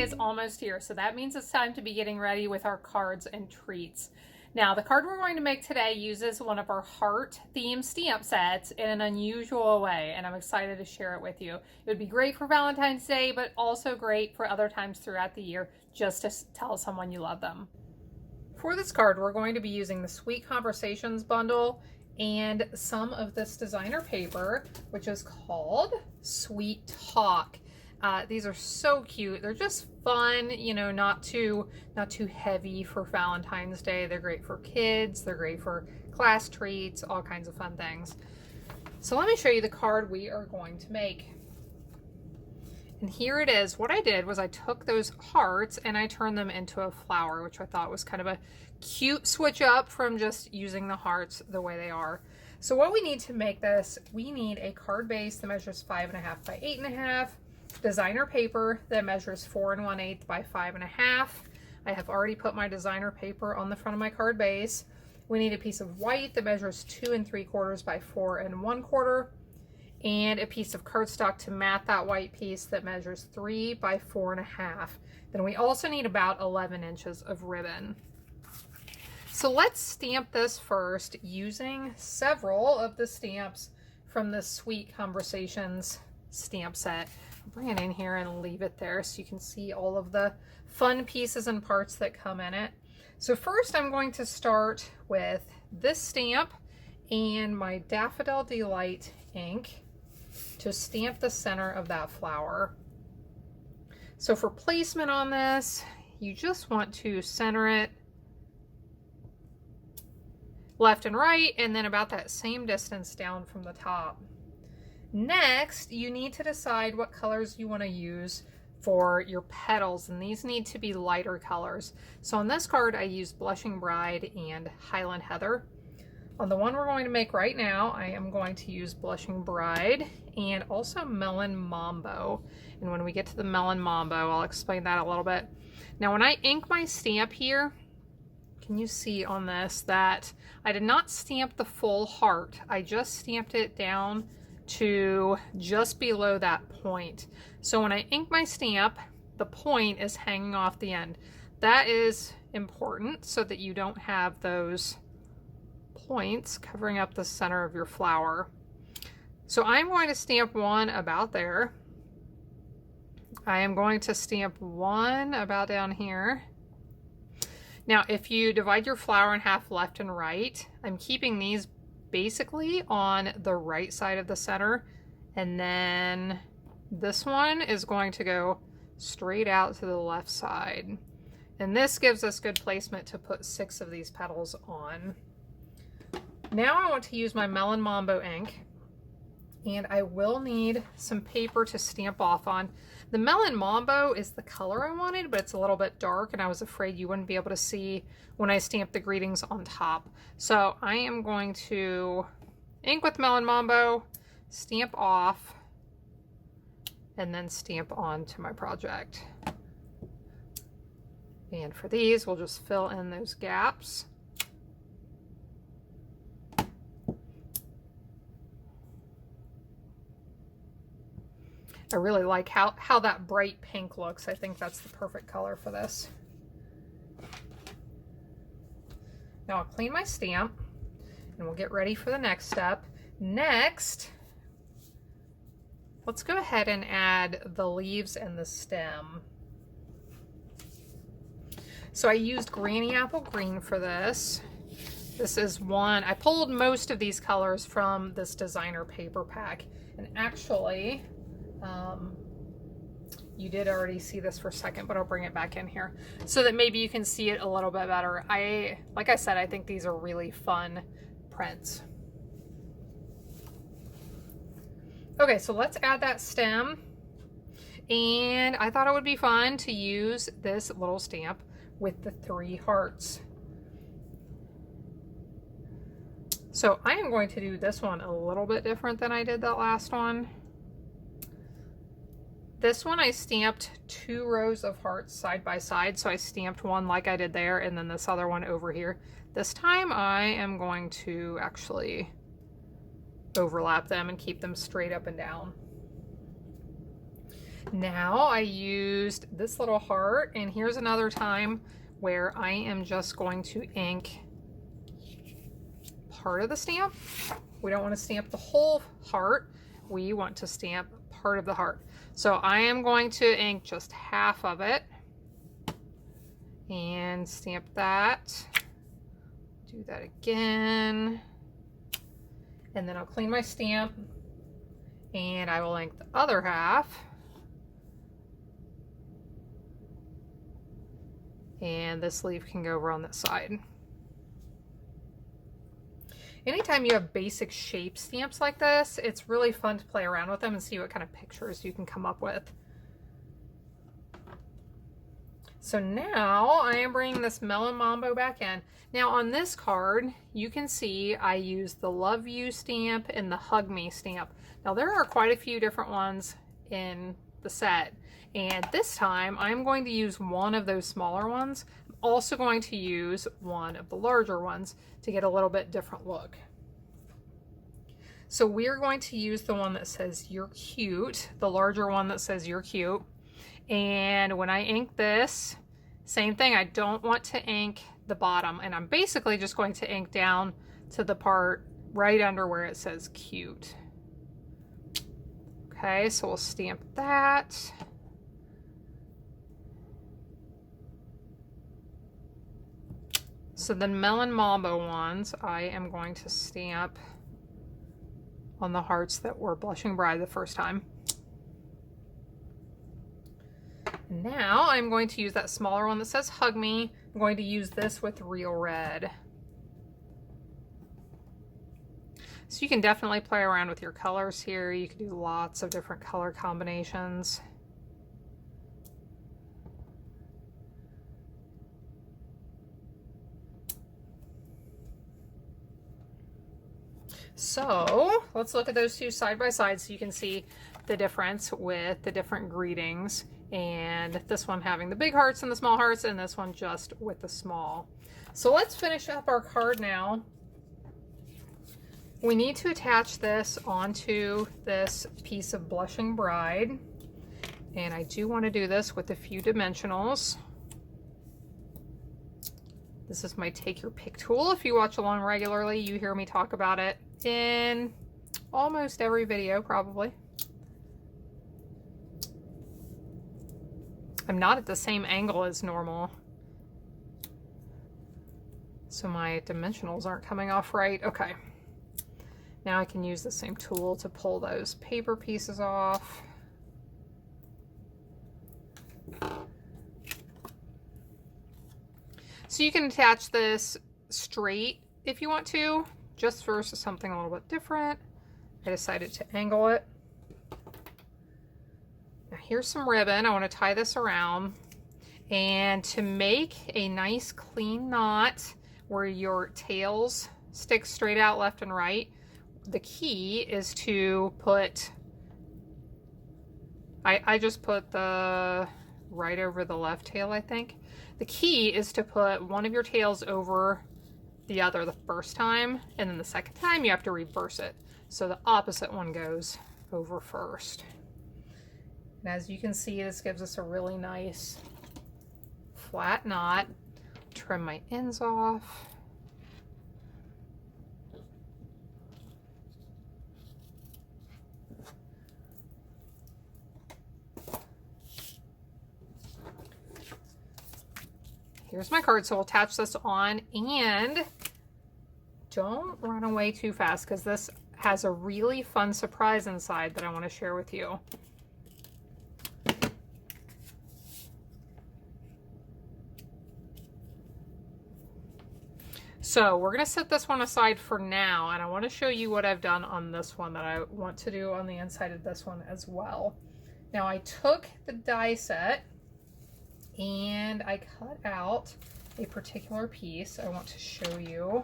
is almost here, so that means it's time to be getting ready with our cards and treats. Now, the card we're going to make today uses one of our heart themed stamp sets in an unusual way, and I'm excited to share it with you. It would be great for Valentine's Day, but also great for other times throughout the year, just to tell someone you love them. For this card, we're going to be using the Sweet Conversations bundle and some of this designer paper, which is called Sweet Talk. These are so cute. They're just fun, you know, not too heavy for Valentine's Day. They're great for kids. They're great for class treats, all kinds of fun things. So let me show you the card we are going to make. And here it is. What I did was I took those hearts and I turned them into a flower, which I thought was kind of a cute switch up from just using the hearts the way they are. So what we need to make this, we need a card base that measures 5.5 by 8.5, designer paper that measures 4 1/8 by 5.5. I have already put my designer paper on the front of my card base. We need a piece of white that measures 2 3/4 by 4 1/4. And a piece of cardstock to mat that white piece that measures 3 by 4.5. Then we also need about 11 inches of ribbon. So let's stamp this first using several of the stamps from the Sweet Conversations stamp set. I'll bring it in here and leave it there so you can see all of the fun pieces and parts that come in it. So first I'm going to start with this stamp and my Daffodil Delight ink to stamp the center of that flower. So for placement on this, you just want to center it left and right, and then about that same distance down from the top. Next, you need to decide what colors you want to use for your petals, and these need to be lighter colors. So on this card, I used Blushing Bride and Highland Heather. On the one we're going to make right now, I am going to use Blushing Bride and also Melon Mambo. And when we get to the Melon Mambo, I'll explain that a little bit. Now, when I ink my stamp here, can you see on this that I did not stamp the full heart? I just stamped it down to just below that point. So when I ink my stamp, the point is hanging off the end. That is important so that you don't have those points covering up the center of your flower. So I'm going to stamp one about there. I am going to stamp one about down here. Now, if you divide your flower in half left and right, I'm keeping these basically on the right side of the center, and then this one is going to go straight out to the left side. And this gives us good placement to put 6 of these petals on. Now I want to use my Melon Mambo ink, and I will need some paper to stamp off on. The Melon Mambo is the color I wanted, but it's a little bit dark, and I was afraid you wouldn't be able to see when I stamped the greetings on top. So I am going to ink with Melon Mambo, stamp off, and then stamp on to my project. And for these, we'll just fill in those gaps. I really like how that bright pink looks. I think that's the perfect color for this. Now I'll clean my stamp and we'll get ready for the next step. Next, let's go ahead and add the leaves and the stem. So I used Granny Apple Green for this. This is one, I pulled most of these colors from this designer paper pack. And actually, you did already see this for a second, but I'll bring it back in here so that maybe you can see it a little bit better. Like I said, I think these are really fun prints. Okay, so let's add that stem. And I thought it would be fun to use this little stamp with the 3 hearts. So I am going to do this one a little bit different than I did that last one. This one I stamped 2 rows of hearts side by side, so I stamped one like I did there, and then this other one over here. This time I am going to actually overlap them and keep them straight up and down. Now I used this little heart, and here's another time where I am just going to ink part of the stamp. We don't want to stamp the whole heart. We want to stamp part of the heart. So I am going to ink just half of it and stamp that. Do that again. And then I'll clean my stamp and I will ink the other half. And this leaf can go over on this side. Anytime you have basic shape stamps like this, it's really fun to play around with them and see what kind of pictures you can come up with. So now I am bringing this Melon Mambo back in. Now on this card, you can see I used the Love You stamp and the Hug Me stamp. Now there are quite a few different ones in the set. And this time I'm going to use one of those smaller ones. I'm also going to use one of the larger ones to get a little bit different look. So we're going to use the one that says You're Cute, the larger one that says You're Cute. And when I ink this, same thing, I don't want to ink the bottom, and I'm basically just going to ink down to the part right under where it says Cute. Okay, so we'll stamp that. So the Melon Mambo ones, I am going to stamp on the hearts that were Blushing Bride the first time. Now I'm going to use that smaller one that says Hug Me. I'm going to use this with Real Red. So you can definitely play around with your colors here. You can do lots of different color combinations. So let's look at those two side by side so you can see the difference with the different greetings, and this one having the big hearts and the small hearts, and this one just with the small. So let's finish up our card now. We need to attach this onto this piece of Blushing Bride, and I do want to do this with a few dimensionals. This is my Take Your Pick tool. If you watch along regularly, you hear me talk about it in almost every video, probably. I'm not at the same angle as normal, so my dimensionals aren't coming off right. Okay. Now I can use the same tool to pull those paper pieces off. So you can attach this straight if you want to, just versus something a little bit different. I decided to angle it. Now here's some ribbon. I want to tie this around. And to make a nice clean knot where your tails stick straight out left and right, the key is to put, I just put the right over the left tail, I think. The key is to put one of your tails over the other the first time, and then the second time you have to reverse it. So the opposite one goes over first. And as you can see, this gives us a really nice flat knot. Trim my ends off. Here's my card, so we'll attach this on, and don't run away too fast because this has a really fun surprise inside that I want to share with you. So we're going to set this one aside for now, and I want to show you what I've done on this one that I want to do on the inside of this one as well. Now I took the die set and I cut out a particular piece I want to show you.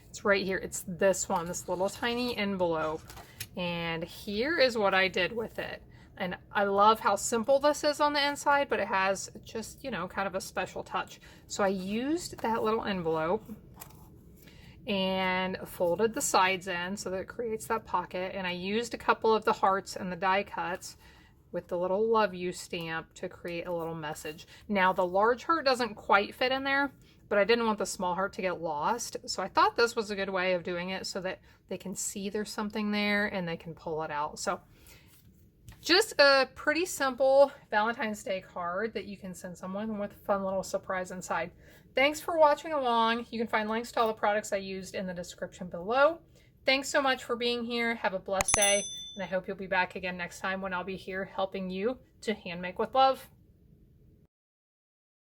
It's right here. It's this one, this little tiny envelope. And here is what I did with it. And I love how simple this is on the inside, but it has just, you know, kind of a special touch. So I used that little envelope and folded the sides in so that it creates that pocket. And I used a couple of the hearts and the die cuts with the little love you stamp to create a little message. Now the large heart doesn't quite fit in there, but I didn't want the small heart to get lost. So I thought this was a good way of doing it so that they can see there's something there and they can pull it out. So just a pretty simple Valentine's Day card that you can send someone with a fun little surprise inside. Thanks for watching along. You can find links to all the products I used in the description below. Thanks so much for being here. Have a blessed day, and I hope you'll be back again next time when I'll be here helping you to hand make with love.